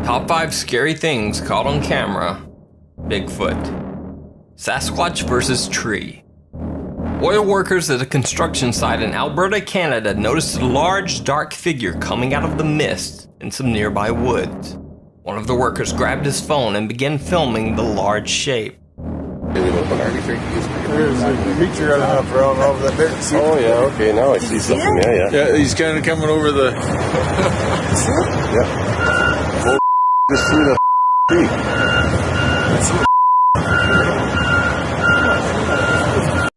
Top 5 scary things caught on camera. Bigfoot. Sasquatch versus tree. Oil workers at a construction site in Alberta, Canada noticed a large dark figure coming out of the mist in some nearby woods. One of the workers grabbed his phone and began filming the large shape. There's a creature running up around over the dirt. Oh yeah, okay, now I see something. Yeah. Yeah, he's kind of coming over the... Yeah. Just through the tree.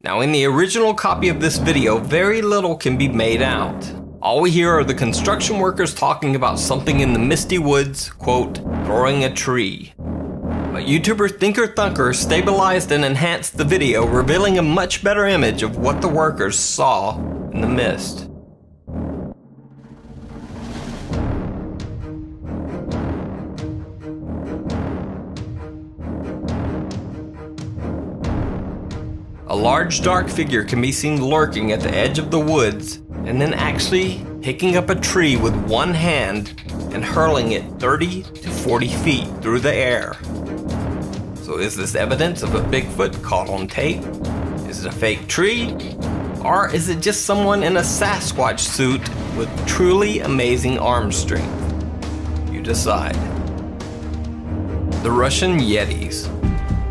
Now in the original copy of this video, very little can be made out. All we hear are the construction workers talking about something in the misty woods, quote, throwing a tree. But YouTuber Thinker Thunker stabilized and enhanced the video, revealing a much better image of what the workers saw in the mist. A large dark figure can be seen lurking at the edge of the woods and then actually picking up a tree with one hand and hurling it 30 to 40 feet through the air. So is this evidence of a Bigfoot caught on tape? Is it a fake tree? Or is it just someone in a Sasquatch suit with truly amazing arm strength? You decide. The Russian Yetis.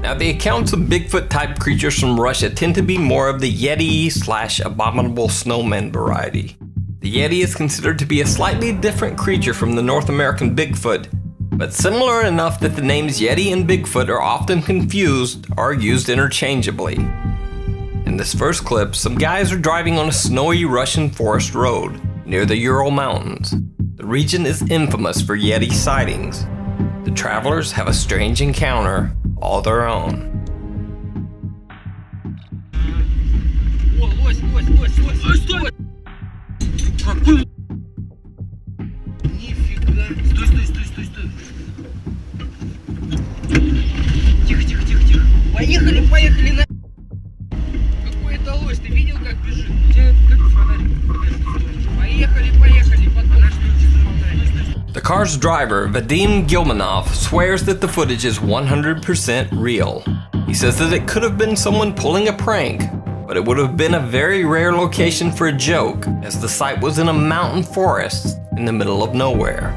Now the accounts of Bigfoot-type creatures from Russia tend to be more of the Yeti/abominable snowman variety. The Yeti is considered to be a slightly different creature from the North American Bigfoot, but similar enough that the names Yeti and Bigfoot are often confused or used interchangeably. In this first clip, some guys are driving on a snowy Russian forest road near the Ural Mountains. The region is infamous for Yeti sightings. The travelers have a strange encounter all their own. Нифига. Стой. Тихо. Поехали на... Какой это лось? Ты видел, как бежит? Где как фонарик? Поехали. The car's driver, Vadim Gilmanov, swears that the footage is 100% real. He says that it could have been someone pulling a prank, but it would have been a very rare location for a joke, as the site was in a mountain forest in the middle of nowhere.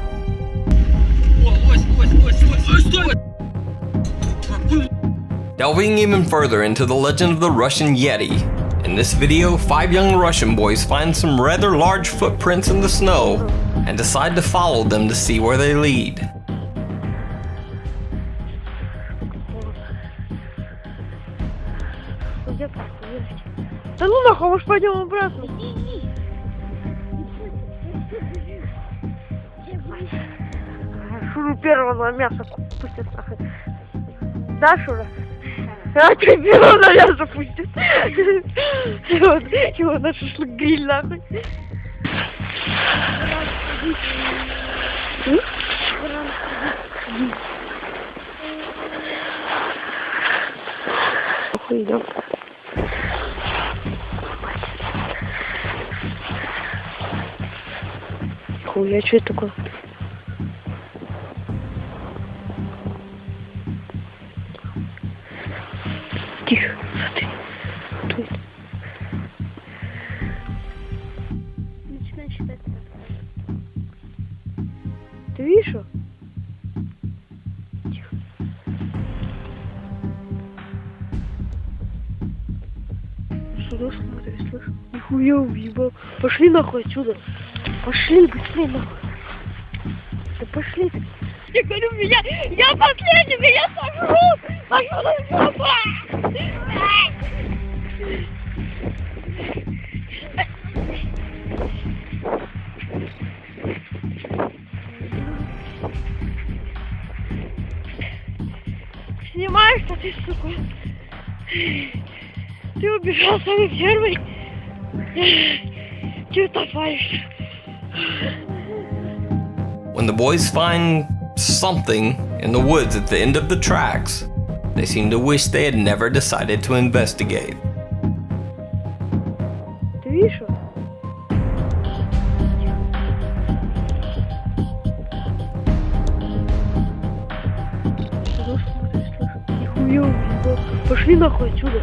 Delving even further into the legend of the Russian Yeti, in this video, 5 young Russian boys find some rather large footprints in the snow and decide to follow them to see where they lead. Да ну нахуй, может пойдем обратно? Шуру первого на мясо пустят нахуй. Да, Шура? А ты первого на мясо пустят. Его на шашлык-гриль нахуй. Идем. Хуя, что это такое? Тихо, смотри. Тут. Начинай считать. Ты видишь его? Тихо. Сюда смотри, слышь? Нихуя уебал. Пошли нахуй отсюда. Пошли быстрее нахуй. Да пошли ты. Я говорю, я последний, меня сожрут. Пошел на жопу. Снимаешь, что ты, сука? Ты убежал самый первый. Чего топаешь? When the boys find something in the woods at the end of the tracks, they seem to wish they had never decided to investigate. Ты видишь? Нихуя уебал. Пошли нахуй отсюда.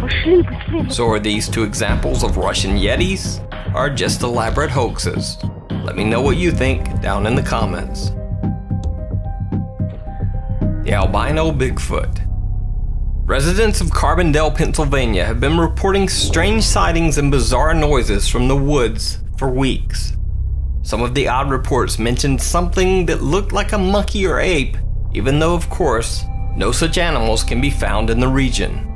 Пошли быстрее. So are these two examples of Russian Yetis, or just elaborate hoaxes? Let me know what you think down in the comments. The albino Bigfoot. Residents of Carbondale, Pennsylvania have been reporting strange sightings and bizarre noises from the woods for weeks. Some of the odd reports mentioned something that looked like a monkey or ape, even though, of course, no such animals can be found in the region.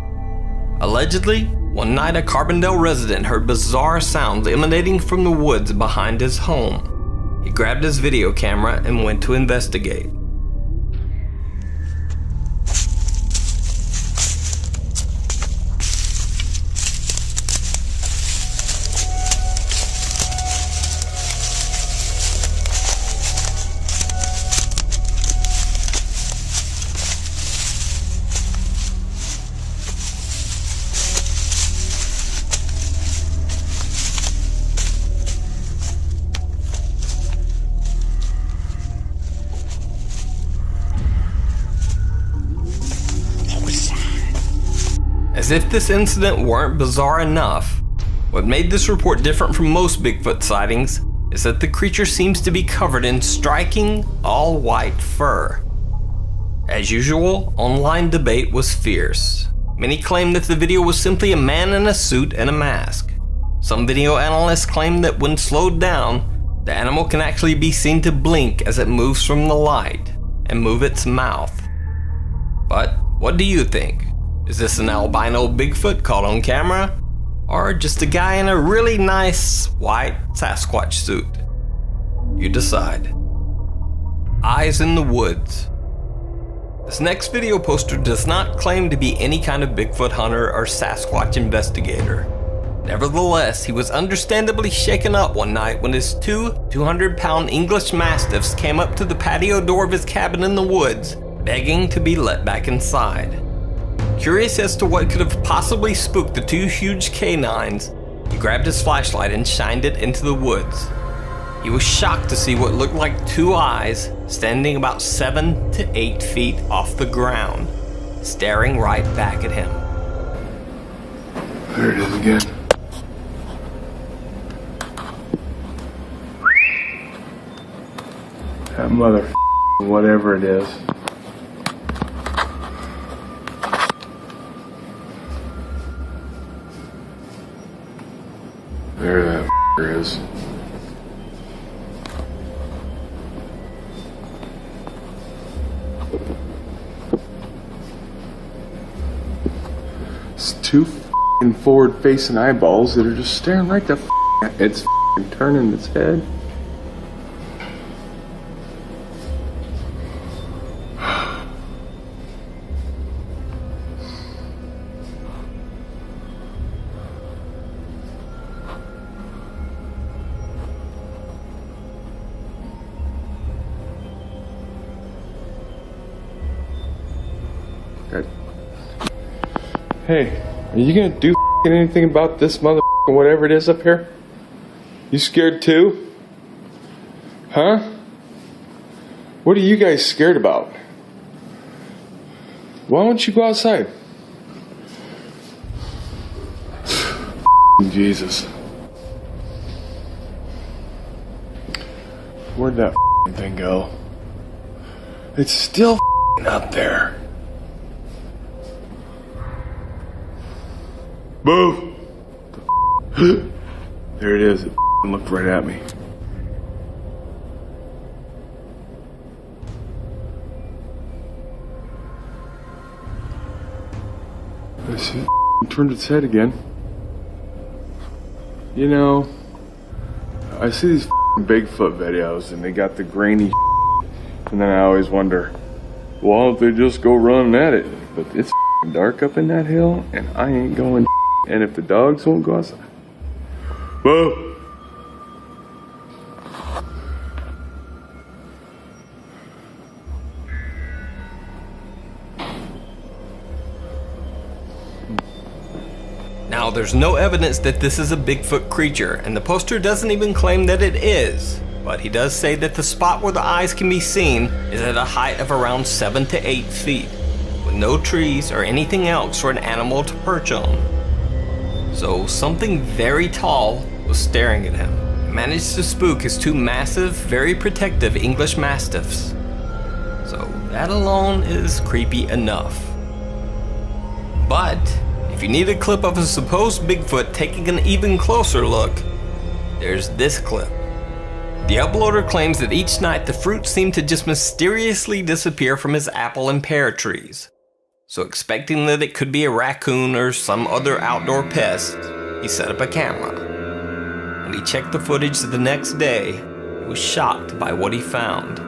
Allegedly, one night a Carbondale resident heard bizarre sounds emanating from the woods behind his home. He grabbed his video camera and went to investigate. As if this incident weren't bizarre enough, what made this report different from most Bigfoot sightings is that the creature seems to be covered in striking, all-white fur. As usual, online debate was fierce. Many claimed that the video was simply a man in a suit and a mask. Some video analysts claimed that when slowed down, the animal can actually be seen to blink as it moves from the light and move its mouth. But what do you think? Is this an albino Bigfoot caught on camera? Or just a guy in a really nice white Sasquatch suit? You decide. Eyes in the woods. This next video poster does not claim to be any kind of Bigfoot hunter or Sasquatch investigator. Nevertheless, he was understandably shaken up one night when his two 200-pound English Mastiffs came up to the patio door of his cabin in the woods, begging to be let back inside. Curious as to what could have possibly spooked the two huge canines, he grabbed his flashlight and shined it into the woods. He was shocked to see what looked like two eyes standing about 7 to 8 feet off the ground, staring right back at him. There it is again. That mother, whatever it is. There that is. It's two forward-facing eyeballs that are just staring right the at it's turning its head. Hey, are you gonna do anything about this mother whatever it is up here? You scared too? Huh? What are you guys scared about? Why don't you go outside? Jesus. Where'd that thing go? It's still up there. Move! There it is. It looked right at me. I see it turned its head again. You know, I see these Bigfoot videos and they got the grainy and then I always wonder, why don't they just go running at it? But it's dark up in that hill and I ain't going. And if the dogs won't go outside, whoa! Now, there's no evidence that this is a Bigfoot creature, and the poster doesn't even claim that it is. But he does say that the spot where the eyes can be seen is at a height of around 7 to 8 feet. When no trees or anything else for an animal to perch on. So something very tall was staring at him. It managed to spook his two massive, very protective English Mastiffs. So that alone is creepy enough. But if you need a clip of a supposed Bigfoot taking an even closer look, there's this clip. The uploader claims that each night the fruit seemed to just mysteriously disappear from his apple and pear trees. So expecting that it could be a raccoon or some other outdoor pest, he set up a camera. When he checked the footage the next day, he was shocked by what he found.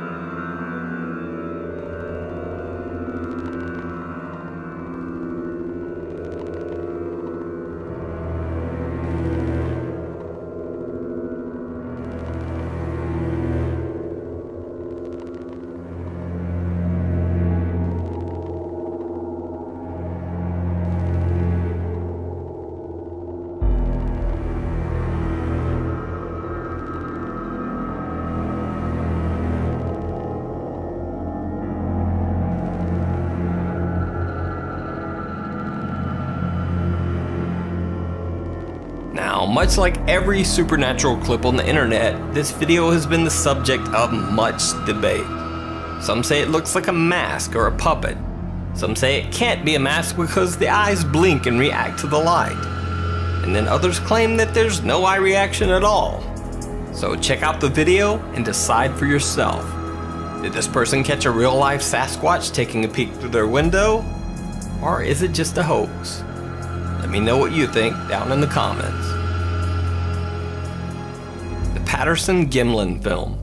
Now, much like every supernatural clip on the internet, this video has been the subject of much debate. Some say it looks like a mask or a puppet. Some say it can't be a mask because the eyes blink and react to the light. And then others claim that there's no eye reaction at all. So check out the video and decide for yourself. Did this person catch a real-life Sasquatch taking a peek through their window? Or is it just a hoax? Let me know what you think down in the comments. The Patterson-Gimlin film.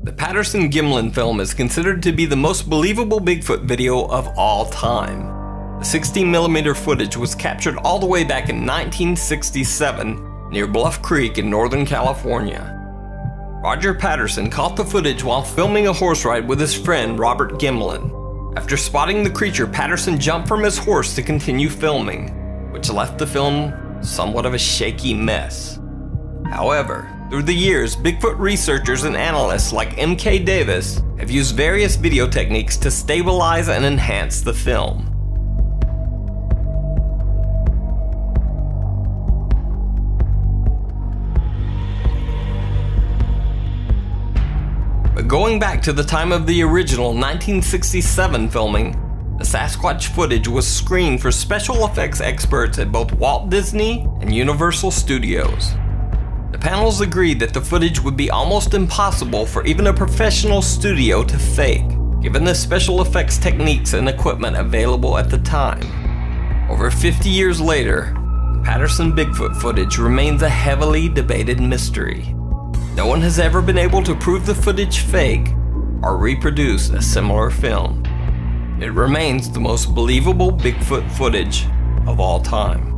The Patterson-Gimlin film is considered to be the most believable Bigfoot video of all time. The 16mm footage was captured all the way back in 1967 near Bluff Creek in Northern California. Roger Patterson caught the footage while filming a horse ride with his friend Robert Gimlin. After spotting the creature, Patterson jumped from his horse to continue filming, which left the film somewhat of a shaky mess. However, through the years, Bigfoot researchers and analysts like M.K. Davis have used various video techniques to stabilize and enhance the film. But going back to the time of the original 1967 filming, the Sasquatch footage was screened for special effects experts at both Walt Disney and Universal Studios. The panels agreed that the footage would be almost impossible for even a professional studio to fake, given the special effects techniques and equipment available at the time. Over 50 years later, the Patterson Bigfoot footage remains a heavily debated mystery. No one has ever been able to prove the footage fake or reproduce a similar film. It remains the most believable Bigfoot footage of all time.